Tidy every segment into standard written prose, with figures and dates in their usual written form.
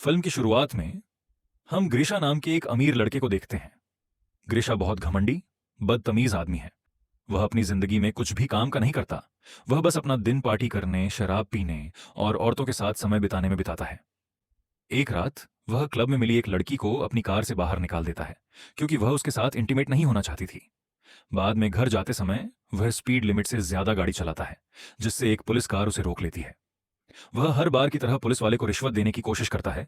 Film की शुरुआत में हम ग्रीशा नाम के एक अमीर लड़के को देखते हैं। ग्रीशा बहुत घमंडी, बदतमीज आदमी है। वह अपनी जिंदगी में कुछ भी काम का नहीं करता। वह बस अपना दिन पार्टी करने, शराब पीने और औरतों के साथ समय बिताने में बिताता है। एक रात वह क्लब में मिली एक लड़की को अपनी कार से बाहर निकाल देता है, क्योंकि वह उसके साथ इंटीमेट नहीं होना चाहती थी। बाद में घर जाते समय वह स्पीड लिमिट से ज्यादा गाड़ी चलाता है, जिससे एक पुलिस कार उसे रोक लेती है। वह हर बार की तरह पुलिस वाले को रिश्वत देने की कोशिश करता है,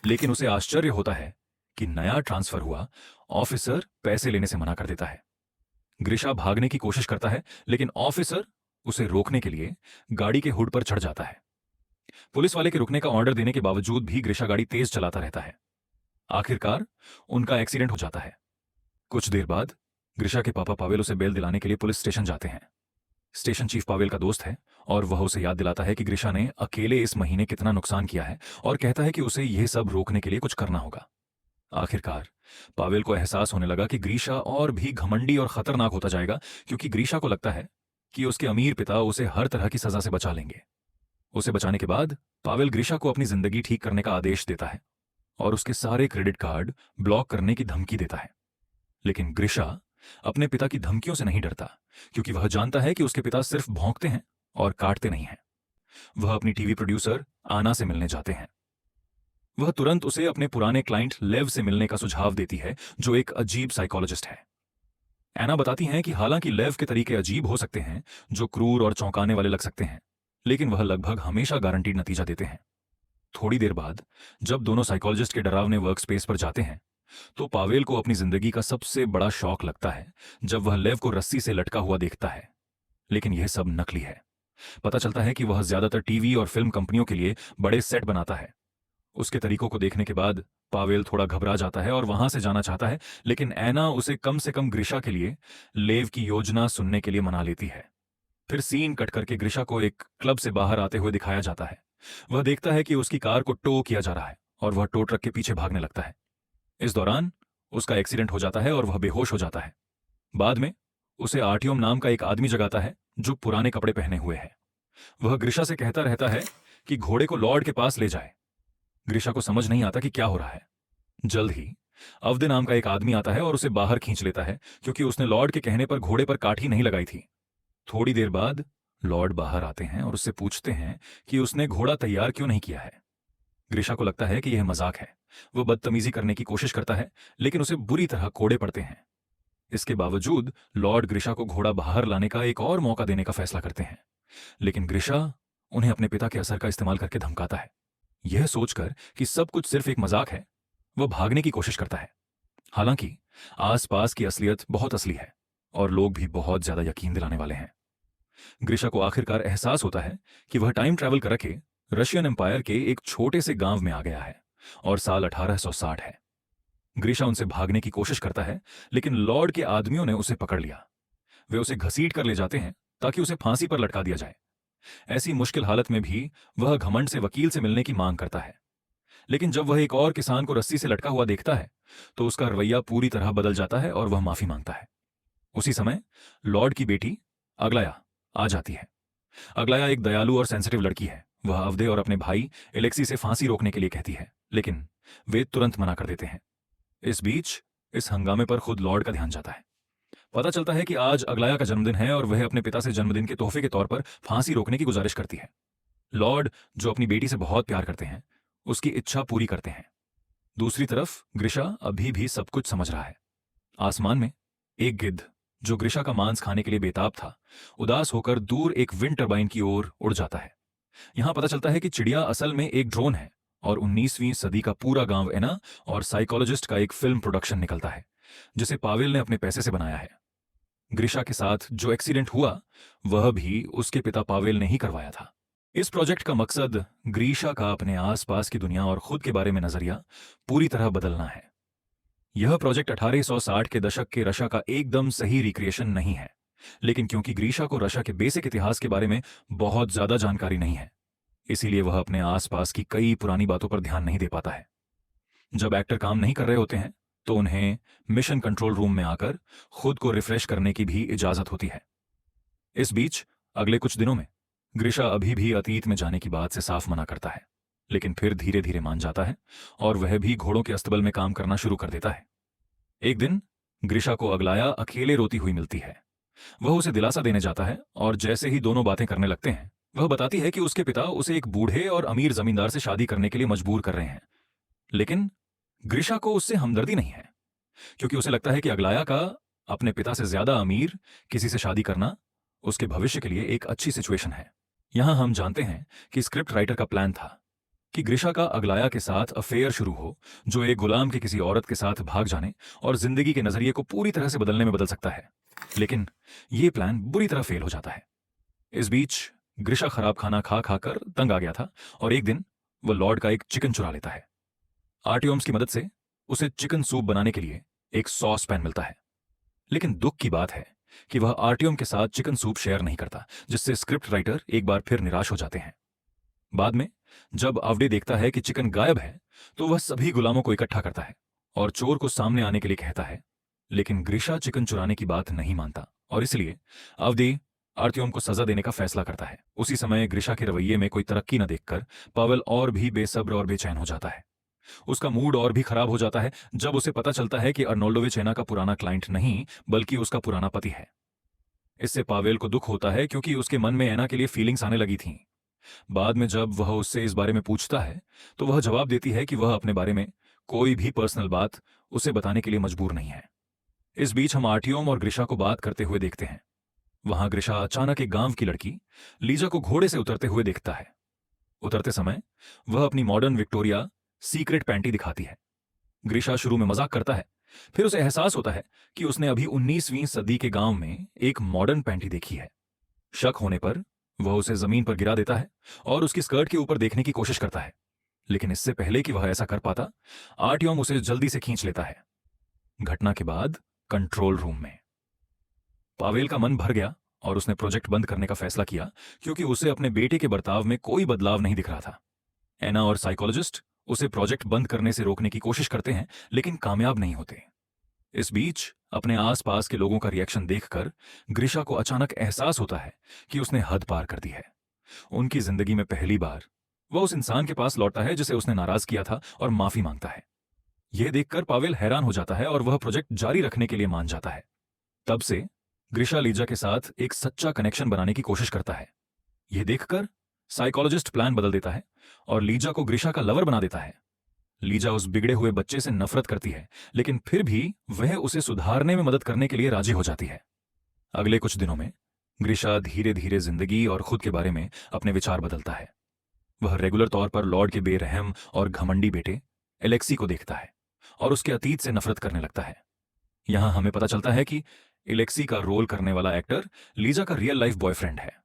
लेकिन उसे आश्चर्य होता है कि नया ट्रांसफर हुआ ऑफिसर पैसे लेने से मना कर देता है। ग्रीशा भागने की कोशिश करता है, लेकिन ऑफिसर उसे रोकने के लिए गाड़ी के हुड पर चढ़ जाता है। पुलिस वाले के रुकने का ऑर्डर देने के बावजूद भी ग्रीशा गाड़ी तेज चलाता रहता है। आखिरकार उनका एक्सीडेंट हो जाता है। कुछ देर बाद ग्रीशा के पापा पावेल उसे बेल दिलाने के लिए पुलिस स्टेशन जाते हैं। स्टेशन चीफ पावेल का दोस्त है और वह उसे याद दिलाता है कि ग्रीशा ने अकेले इस महीने कितना नुकसान किया है और कहता है कि उसे यह सब रोकने के लिए कुछ करना होगा। आखिरकार पावेल को एहसास होने लगा कि ग्रीशा और भी घमंडी और खतरनाक होता जाएगा, क्योंकि ग्रीशा को लगता है कि उसके अमीर पिता उसे हर तरह की सजा से बचा लेंगे। उसे बचाने के बाद पावेल ग्रीशा को अपनी जिंदगी ठीक करने का आदेश देता है और उसके सारे क्रेडिट कार्ड ब्लॉक करने की धमकी देता है। लेकिन ग्रीशा अपने पिता की धमकियों से नहीं डरता, क्योंकि वह जानता है कि उसके पिता सिर्फ भौंकते हैं और काटते नहीं हैं। वह अपनी टीवी प्रोड्यूसर आना से मिलने जाते हैं। वह तुरंत उसे अपने पुराने क्लाइंट लेव से मिलने का सुझाव देती है, जो एक अजीब साइकोलॉजिस्ट है। एना बताती हैं कि हालांकि लेव के तरीके अजीब हो सकते हैं, जो क्रूर और चौंकाने वाले लग सकते हैं, लेकिन वह लगभग हमेशा गारंटीड नतीजा देते हैं। थोड़ी देर बाद जब दोनों साइकोलॉजिस्ट के डरावने वर्क स्पेस पर जाते हैं, तो पावेल को अपनी जिंदगी का सबसे बड़ा शौक लगता है जब वह लेव को रस्सी से लटका हुआ देखता है। लेकिन यह सब नकली है। पता चलता है कि वह ज्यादातर टीवी और फिल्म कंपनियों के लिए बड़े सेट बनाता है। उसके तरीकों को देखने के बाद पावेल थोड़ा घबरा जाता है और वहां से जाना चाहता है, लेकिन एना उसे कम से कम ग्रीशा के लिए लेव की योजना सुनने के लिए मना लेती है। फिर सीन कट करके ग्रीशा को एक क्लब से बाहर आते हुए दिखाया जाता है। वह देखता है कि उसकी कार को टो किया जा रहा है और वह टो ट्रक के पीछे भागने लगता है। इस दौरान उसका एक्सीडेंट हो जाता है और वह बेहोश हो जाता है। बाद में उसे आर्टियम नाम का एक आदमी जगाता है, जो पुराने कपड़े पहने हुए है। वह ग्रीशा से कहता रहता है कि घोड़े को लॉर्ड के पास ले जाए। ग्रीशा को समझ नहीं आता कि क्या हो रहा है। जल्द ही अवधे नाम का एक आदमी आता है और उसे बाहर खींच लेता है, क्योंकि उसने लॉर्ड के कहने पर घोड़े पर काठी नहीं लगाई थी। थोड़ी देर बाद लॉर्ड बाहर आते हैं और उससे पूछते हैं कि उसने घोड़ा तैयार क्यों नहीं किया है। ग्रीशा को लगता है कि यह मजाक है। वह बदतमीजी करने की कोशिश करता है, लेकिन उसे बुरी तरह कोड़े पड़ते हैं। इसके बावजूद लॉर्ड ग्रीशा को घोड़ा बाहर लाने का एक और मौका देने का फैसला करते हैं, लेकिन ग्रीशा उन्हें अपने पिता के असर का इस्तेमाल करके धमकाता है। यह सोचकर कि सब कुछ सिर्फ एक मजाक है, वह भागने की कोशिश करता है। हालांकि आसपास की असलियत बहुत असली है और लोग भी बहुत ज्यादा यकीन दिलाने वाले हैं। ग्रीशा को आखिरकार एहसास होता है कि वह टाइम ट्रैवल करके रशियन एम्पायर के एक छोटे से गांव में आ गया है और साल 1860 है। ग्रीशा उनसे भागने की कोशिश करता है, लेकिन लॉर्ड के आदमियों ने उसे पकड़ लिया। वे उसे घसीट कर ले जाते हैं ताकि उसे फांसी पर लटका दिया जाए। ऐसी मुश्किल हालत में भी वह घमंड से वकील से मिलने की मांग करता है, लेकिन जब वह एक और किसान को रस्सी से लटका हुआ देखता है तो उसका रवैया पूरी तरह बदल जाता है और वह माफी मांगता है। उसी समय लॉर्ड की बेटी अग्लाया आ जाती है। अग्लाया एक दयालु और सेंसिटिव लड़की है। वह अवधे और अपने भाई एलेक्सी से फांसी रोकने के लिए कहती है, लेकिन वे तुरंत मना कर देते हैं। इस बीच इस हंगामे पर खुद लॉर्ड का ध्यान जाता है। पता चलता है कि आज अग्लाया का जन्मदिन है और वह अपने पिता से जन्मदिन के तोहफे के तौर पर फांसी रोकने की गुजारिश करती है। लॉर्ड, जो अपनी बेटी से बहुत प्यार करते हैं, उसकी इच्छा पूरी करते हैं। दूसरी तरफ ग्रीशा अभी भी सब कुछ समझ रहा है। आसमान में एक गिद्ध, जो ग्रीशा का मांस खाने के लिए बेताब था, उदास होकर दूर एक विंड टरबाइन की ओर उड़ जाता है। यहां पता चलता है कि चिड़िया असल में एक ड्रोन है और 19वीं सदी का पूरा गांव एना और साइकोलॉजिस्ट का एक फिल्म प्रोडक्शन निकलता है, जिसे पावेल ने अपने पैसे से बनाया है। ग्रीशा के साथ जो एक्सीडेंट हुआ वह भी उसके पिता पावेल ने ही करवाया था। इस प्रोजेक्ट का मकसद ग्रीशा का अपने आसपास की दुनिया और खुद के बारे में नजरिया पूरी तरह बदलना है। यह प्रोजेक्ट 1860 के दशक के रशिया का एकदम सही रिक्रिएशन नहीं है, लेकिन क्योंकि ग्रीशा को रशिया के बेसिक इतिहास के बारे में बहुत ज्यादा जानकारी नहीं है, इसीलिए वह अपने आसपास की कई पुरानी बातों पर ध्यान नहीं दे पाता है। जब एक्टर काम नहीं कर रहे होते हैं तो उन्हें मिशन कंट्रोल रूम में आकर खुद को रिफ्रेश करने की भी इजाजत होती है। इस बीच अगले कुछ दिनों में ग्रीशा अभी भी अतीत में जाने की बात से साफ मना करता है, लेकिन फिर धीरे धीरे मान जाता है और वह भी घोड़ों के अस्तबल में काम करना शुरू कर देता है। एक दिन ग्रिशा को अगलाया अकेले रोती हुई मिलती है। वह उसे दिलासा देने जाता है और जैसे ही दोनों बातें करने लगते हैं, वह बताती है कि उसके पिता उसे एक बूढ़े और अमीर जमींदार से शादी करने के लिए मजबूर कर रहे हैं। लेकिन ग्रिशा को उससे हमदर्दी नहीं है, क्योंकि उसे लगता है कि अगलाया का अपने पिता से ज्यादा अमीर किसी से शादी करना उसके भविष्य के लिए एक अच्छी सिचुएशन है। यहां हम जानते हैं कि स्क्रिप्ट राइटर का प्लान था कि ग्रिशा का अगलाया के साथ अफेयर शुरू हो, जो एक गुलाम के किसी औरत के साथ भाग जाने और जिंदगी के नजरिए को पूरी तरह से बदलने में बदल सकता है। लेकिन यह प्लान बुरी तरह फेल हो जाता है। इस बीच ग्रिशा खराब खाना खा खाकर तंग आ गया था और एक दिन वह लॉर्ड का एक चिकन चुरा लेता है। आर्टियोम्स की मदद से उसे चिकन सूप बनाने के लिए एक सॉस पैन मिलता है। लेकिन दुख की बात है कि वह आर्टियम के साथ चिकन सूप शेयर नहीं करता, जिससे स्क्रिप्ट राइटर एक बार फिर निराश हो जाते हैं। बाद में जब आवडे देखता है कि चिकन गायब है, तो वह सभी गुलामों को इकट्ठा करता है और चोर को सामने आने के लिए कहता है। लेकिन ग्रिशा चिकन चुराने की बात नहीं मानता और इसलिए आवडे आर्टियम को सजा देने का फैसला करता है। उसी समय ग्रिशा के रवैये में कोई तरक्की न देखकर पावेल और भी बेसब्र और बेचैन हो जाता है। उसका मूड और भी खराब हो जाता है जब उसे पता चलता है कि अर्नोल्डोविच एना का पुराना क्लाइंट नहीं, बल्कि उसका पुराना पति है। इससे पावेल को दुख होता है, क्योंकि उसके मन में एना के लिए फीलिंग्स आने लगी थीं। बाद में जब वह उससे इस बारे में पूछता है, तो वह जवाब देती है कि वह अपने बारे में कोई भी पर्सनल बात उसे बताने के लिए मजबूर नहीं है। इस बीच हम आर्टियोम और ग्रिशा को बात करते हुए देखते हैं। वहां ग्रिशा अचानक एक गांव की लड़की लीजा को घोड़े से उतरते हुए देखता है। उतरते समय वह अपनी मॉडर्न विक्टोरिया सीक्रेट पैंटी दिखाती है। ग्रिशा शुरू में मजाक करता है, फिर उसे एहसास होता है कि उसने अभी 19वीं सदी के गांव में एक मॉडर्न पैंटी देखी है। शक होने पर वह उसे जमीन पर गिरा देता है और उसकी स्कर्ट के ऊपर देखने की कोशिश करता है। लेकिन इससे पहले कि वह ऐसा कर पाता, आर्टियम उसे जल्दी से खींच लेता है। घटना के बाद कंट्रोल रूम में पावेल का मन भर गया और उसने प्रोजेक्ट बंद करने का फैसला किया, क्योंकि उसे अपने बेटे के बर्ताव में कोई बदलाव नहीं दिख रहा था। एना और साइकोलॉजिस्ट उसे प्रोजेक्ट बंद करने से रोकने की कोशिश करते हैं, लेकिन कामयाब नहीं होते। इस बीच अपने आसपास के लोगों का रिएक्शन देखकर ग्रिशा को अचानक एहसास होता है कि उसने हद पार कर दी है। उनकी जिंदगी में पहली बार वह उस इंसान के पास लौटता है जिसे उसने नाराज किया था और माफी मांगता है। यह देखकर पावेल हैरान हो जाता है और वह प्रोजेक्ट जारी रखने के लिए मान जाता है। तब से ग्रिशा लीजा के साथ एक सच्चा कनेक्शन बनाने की कोशिश करता है। यह देखकर साइकोलॉजिस्ट प्लान बदल देता है और लीजा को ग्रिशा का लवर बना देता है। लीजा उस बिगड़े हुए बच्चे से नफरत करती है, लेकिन फिर भी वह उसे सुधारने में मदद करने के लिए राजी हो जाती है। अगले कुछ दिनों में ग्रिशा धीरे धीरे जिंदगी और खुद के बारे में अपने विचार बदलता है। वह रेगुलर तौर पर लॉर्ड के बेरहम और घमंडी बेटे एलेक्सी को देखता है और उसके अतीत से नफरत करने लगता है। यहां हमें पता चलता है कि एलेक्सी का रोल करने वाला एक्टर लीजा का रियल लाइफ बॉयफ्रेंड है।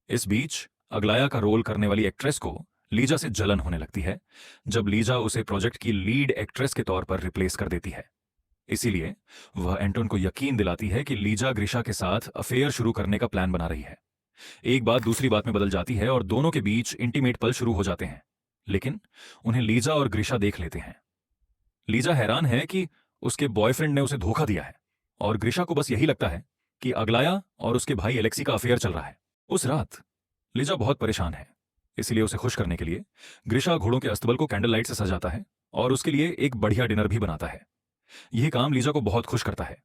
इस बीच अगलाया का रोल करने वाली एक्ट्रेस को लीजा से जलन होने लगती है, जब लीजा उसे प्रोजेक्ट की लीड एक्ट्रेस के तौर पर रिप्लेस कर देती है। इसीलिए वह एंटोन को यकीन दिलाती है कि लीजा ग्रिशा के साथ अफेयर शुरू करने का प्लान बना रही है। एक बात दूसरी बात में बदल जाती है और दोनों के बीच इंटीमेट पल शुरू हो जाते हैं, लेकिन उन्हें लीजा और ग्रिशा देख लेते हैं। लीजा हैरान है कि उसके बॉयफ्रेंड ने उसे धोखा दिया है और ग्रिशा को बस यही लगता है कि अगलाया और उसके भाई एलेक्सी का अफेयर चल रहा है। उस रात लीजा बहुत परेशान है, इसलिए उसे खुश करने के लिए ग्रिशा घोड़ों के अस्तबल को कैंडल लाइट से सजाता है और उसके लिए एक बढ़िया डिनर भी बनाता है। यह काम लीजा को बहुत खुश करता है।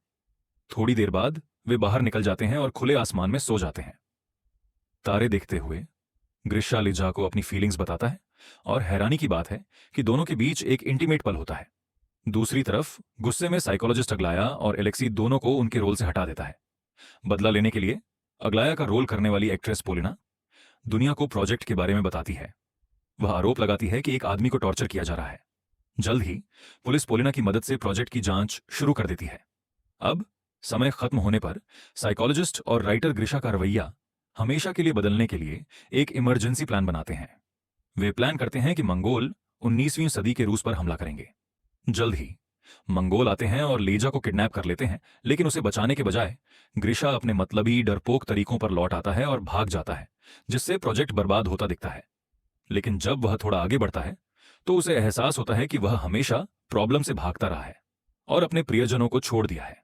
थोड़ी देर बाद वे बाहर निकल जाते हैं और खुले आसमान में सो जाते हैं। तारे देखते हुए ग्रिशा लीजा को अपनी फीलिंग्स बताता है और हैरानी की बात है कि दोनों के बीच एक इंटीमेट पल होता है। दूसरी तरफ गुस्से में साइकोलॉजिस्ट अगलाया और एलेक्सी दोनों को उनके रोल से हटा देता है। बदला लेने के लिए अगलाया का रोल करने वाली एक्ट्रेस पोलिना दुनिया को प्रोजेक्ट के बारे में बताती है। वह आरोप लगाती है कि एक आदमी को टॉर्चर किया जा रहा है। जल्द ही पुलिस पोलिना की मदद से प्रोजेक्ट की जांच शुरू कर देती है। अब समय खत्म होने पर साइकोलॉजिस्ट और राइटर ग्रिशा का रवैया हमेशा के लिए बदलने के लिए एक इमरजेंसी प्लान बनाते हैं। वे प्लान करते हैं कि मंगोल 19वीं सदी के रूस पर हमला करेंगे। जल्द ही मंगोल आते हैं और लीजा को किडनैप कर लेते हैं, लेकिन उसे बचाने के बजाय ग्रिशा अपने मतलबी डरपोक तरीकों पर लौट आता है और भाग जाता है, जिससे प्रोजेक्ट बर्बाद होता दिखता है। लेकिन जब वह थोड़ा आगे बढ़ता है तो उसे एहसास होता है कि वह हमेशा प्रॉब्लम से भागता रहा है और अपने प्रियजनों को छोड़ दिया है।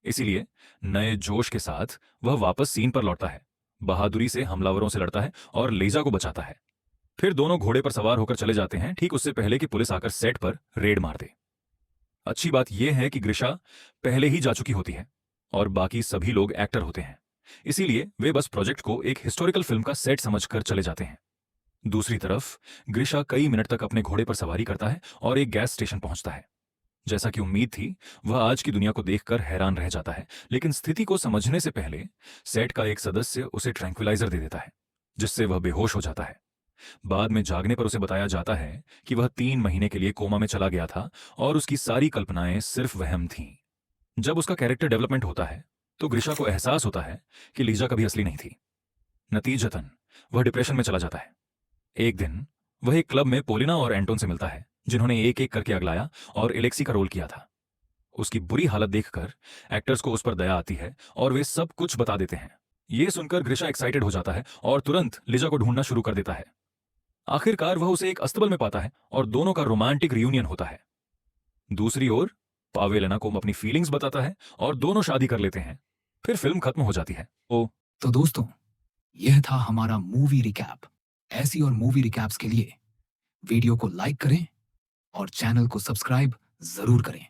इसीलिए नए जोश के साथ वह वापस सीन पर लौटता है, बहादुरी से हमलावरों से लड़ता है और लीजा को बचाता है। फिर दोनों घोड़े पर सवार होकर चले जाते हैं ठीक उससे पहले कि पुलिस आकर सेट पर रेड मार दे। अच्छी बात यह है कि ग्रिशा पहले ही जा चुकी होती है और बाकी सभी लोग एक्टर होते हैं, इसीलिए वे बस प्रोजेक्ट को एक हिस्टोरिकल फिल्म का सेट समझकर चले जाते हैं। दूसरी तरफ ग्रिशा कई मिनट तक अपने घोड़े पर सवारी करता है और एक गैस स्टेशन पहुंचता है। जैसा कि उम्मीद थी, वह आज की दुनिया को देखकर हैरान रह जाता है, लेकिन स्थिति को समझने से पहले सेट का एक सदस्य उसे ट्रैंक्विलाइजर दे देता है, जिससे वह बेहोश हो जाता है। बाद में जागने पर उसे बताया जाता है कि वह 3 महीने के लिए कोमा में चला गया था और उसकी सारी कल्पनाएं सिर्फ वहम थीं। जब उसका कैरेक्टर डेवलपमेंट होता है तो ग्रिशा को एहसास होता है कि लीजा कभी असली नहीं थी। नतीजतन वह डिप्रेशन में चला जाता है। एक दिन वह एक क्लब में पोलिना और एंटोन से मिलता है, जिन्होंने एक एक करके अगलाया और एलेक्सी का रोल किया था। उसकी बुरी हालत देखकर एक्टर्स को उस पर दया आती है और वे सब कुछ बता देते हैं। यह सुनकर ग्रिशा एक्साइटेड हो जाता है और तुरंत लीजा को ढूंढना शुरू कर देता है। आखिरकार वह उसे एक अस्तबल में पाता है और दोनों का रोमांटिक रियूनियन होता है। दूसरी ओर पावेलिना को अपनी फीलिंग्स बताता है और दोनों शादी कर लेते हैं। फिर फिल्म खत्म हो जाती है। तो दोस्तों, यह था हमारा मूवी रिकैप। ऐसी और मूवी रिकैप्स के लिए वीडियो को लाइक करें और चैनल को सब्सक्राइब जरूर करें।